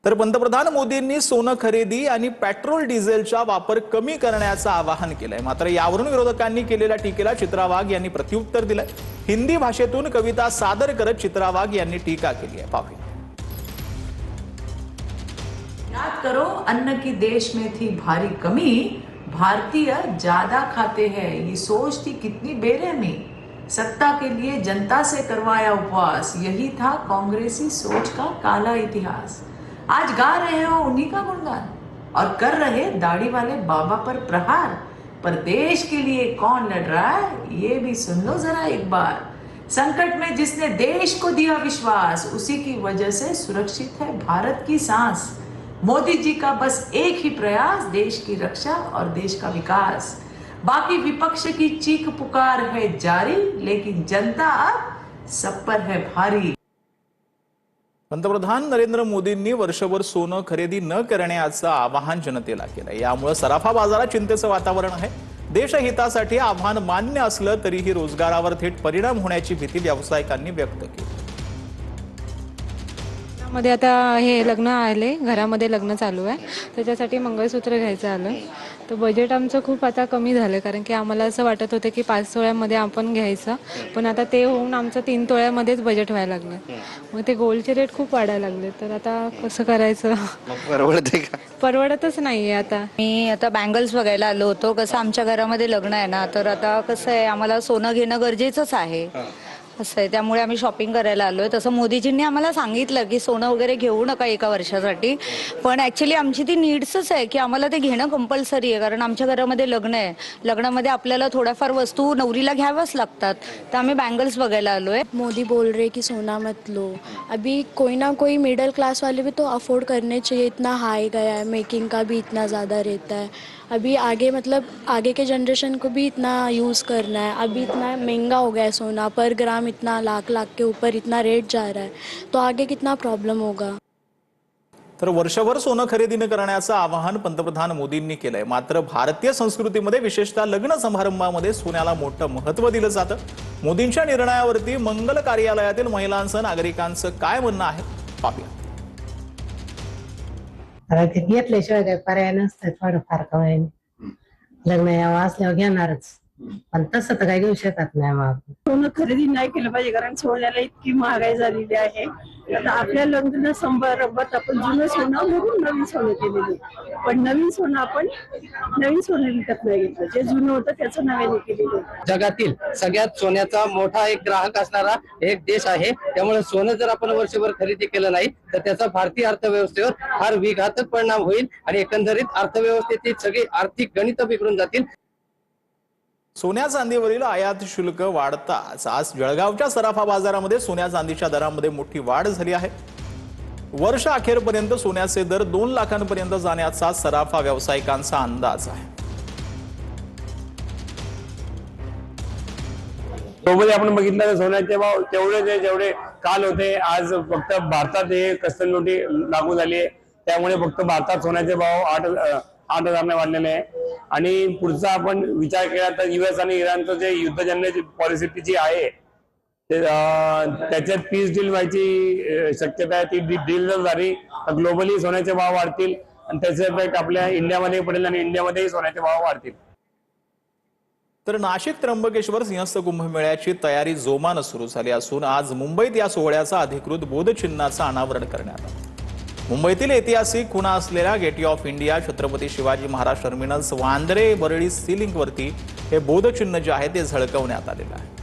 तर पंतप्रधान मोदींनी सोनं खरेदी आणि पेट्रोल डिझेलचा वापर कमी करण्याचं आवाहन केलंय। मात्र यावरून विरोधकांनी केलेल्या टीकेला चित्रा वाघ यांनी प्रत्युत्तर दिलंय। हिंदी भाषेतून कविता सादर करत चित्रा वाघ यांनी टीका केली आहे। पाहूया। याद करो अन्न की देश में थी भारी कमी, भारतीय ज्यादा खाते हैं, ये सोच थी कितनी बेरहमी। सत्ता के लिए जनता से करवाया उपवास, यही था कांग्रेसी सोच का काला इतिहास। आज गा रहे हो उन्हीं का गुणगान और कर रहे दाढ़ी वाले बाबा पर प्रहार। पर देश के लिए कौन लड़ रहा है ये भी सुन लो जरा एक बार। संकट में जिसने देश को दिया विश्वास, उसी की वजह से सुरक्षित है भारत की सांस। मोदी जी का बस एक ही प्रयास, देश की रक्षा और देश का विकास। बाकी विपक्ष की चीख पुकार है जारी, लेकिन जनता अब सब पर है भारी। पंतप्रधान नरेंद्र मोदींनी वर्षभर सोनं खरेदी न करण्याचं आवाहन जनतेला केलंय। यामुळे सराफा बाजारात चिंतेचं वातावरण आहे। देशहितासाठी आव्हान मान्य असलं तरीही रोजगारावर थेट परिणाम होण्याची भीती व्यावसायिकांनी व्यक्त केली। मध्ये आता हे लग्न आले, घरामध्ये लग्न चालू आहे, त्याच्यासाठी मंगळसूत्र घ्यायचं आलं। तर बजेट आमचं खूप आता कमी झालं, कारण की आम्हाला असं वाटत होतं की 5 तोळ्यामध्ये आपण घ्यायचं, पण आता ते होऊन आमचं 3 तोळ्यामध्येच बजेट व्हायला लागलं। मग ते गोल्डचे रेट खूप वाढायला लागले, तर आता कसं करायचं? परवडते का? परवडतच नाहीये आता। मी आता बँगल्स बघायला आलो होतो। कसं आमच्या घरामध्ये लग्न आहे ना, तर आता कसं आहे, आम्हाला सोनं घेणं गरजेचंच आहे असं आहे, त्यामुळे आम्ही शॉपिंग करायला आलोय। तसं मोदीजींनी आम्हाला सांगितलं की सोनं वगैरे घेऊ नका एका वर्षासाठी, पण ऍक्च्युली आमची ती नीड्सच आहे की आम्हाला ते घेणं कंपल्सरी आहे, कारण आमच्या घरामध्ये लग्न आहे। लग्नामध्ये आपल्याला थोड्याफार वस्तू नवरीला घ्याव्याच लागतात, तर आम्ही बँगल्स बघायला आलोय। मोदी बोल रहे कि सोना मत लो, अभी कोई ना कोई मिडिल क्लास वाले भी तो अफोर्ड करने चाहिए। इतना हाई गया है, मेकिंग का भी इतना ज़्यादा रहता है। अभी आगे मतलब आगे के जनरेशन को भी इतना यूज़ करना है। अभी इतना महंगा हो गया है सोना, पर ग्राम इतना लाख के ऊपर इतना रेट जा रहा है, तो आगे कितना प्रॉब्लम होगा। तर वर्षभर सोनं खरेदी न करण्याचं आवाहन पंतप्रधान मोदींनी केलंय। मात्र भारतीय संस्कृतीमध्ये विशेषतः लग्न समारंभामध्ये सोन्याला मोठं महत्त्व दिलं जातं। मोदींच्या निर्णयावरती मंगल कार्यालयातील महिलांचं नागरिकांचं काय म्हणणं आहे पाहूया। ते घेतल्याशिवाय काय पर्याय नसतं, थोडंफार का होईना लग्न यावं असल्यावर घेणारच, पण तसं तर काही घेऊ शकत नाही। मग सोनं खरेदी नाही केलं पाहिजे, कारण सोन्याला इतकी महागाई झालेली आहे। आता आपल्या लग्न समारंभात आपण जुनं सोनं म्हणून नवीन सोनं केलेलं, पण नवीन सोनं आपण नवीन सोनं विकत नाही घेतलं, जे जुनं होतं त्याचं नव्याने केलेलं। जगातील सगळ्यात सोन्याचा मोठा एक ग्राहक असणारा एक देश आहे, त्यामुळे सोनं जर आपण वर्षभर खरेदी केलं नाही तर त्याचा भारतीय अर्थव्यवस्थेवर फार विघातक परिणाम होईल आणि एकंदरीत अर्थव्यवस्थेची सगळी आर्थिक गणितं बिघडून जातील। सोन्या चांदीवरील आयात शुल्क वाढताच आज जळगावच्या सराफा बाजारामध्ये सोन्या चांदीच्या दरामध्ये मोठी वाढ झाली आहे। वर्ष अखेरपर्यंत सोन्याचे दर 2 लाखांपर्यंत जाण्याचा सराफा व्यावसायिकांचा अंदाज आहे। सोबत आपण बघितलं तर सोन्याचे भाव तेवढे जेवढे काल होते, आज फक्त भारतात हे कस्टम ड्युटी लागू झाली आहे, त्यामुळे फक्त भारतात सोन्याचे भाव 8,000ने वाढलेले आहे। आणि पुढचा आपण विचार केला तर US आणि इराणचं जे युद्धजन्य पॉलिसी जी आहे त्याच्यात पीस डील व्हायची शक्यता आहे। ती डील जर झाली तर ग्लोबली सोन्याचे भाव वाढतील आणि त्याचा इफेक्ट आपल्या इंडियामध्ये पडेल आणि इंडियामध्येही सोन्याचे भाव वाढतील। तर नाशिक त्र्यंबकेश्वर सिंहस्थ कुंभमेळ्याची तयारी जोमानं सुरू झाली असून आज मुंबईत या सोहळ्याचा अधिकृत बोधचिन्हाचं अनावरण करण्यात आलं। मुंबईतील ऐतिहासिक खुणा असलेल्या gateway of India, Chhatrapati Shivaji Maharaj terminus, Vandre Worli sea लिंकवरती हे बोधचिन्ह जे आहे ते झळकवण्यात आलेलं आहे।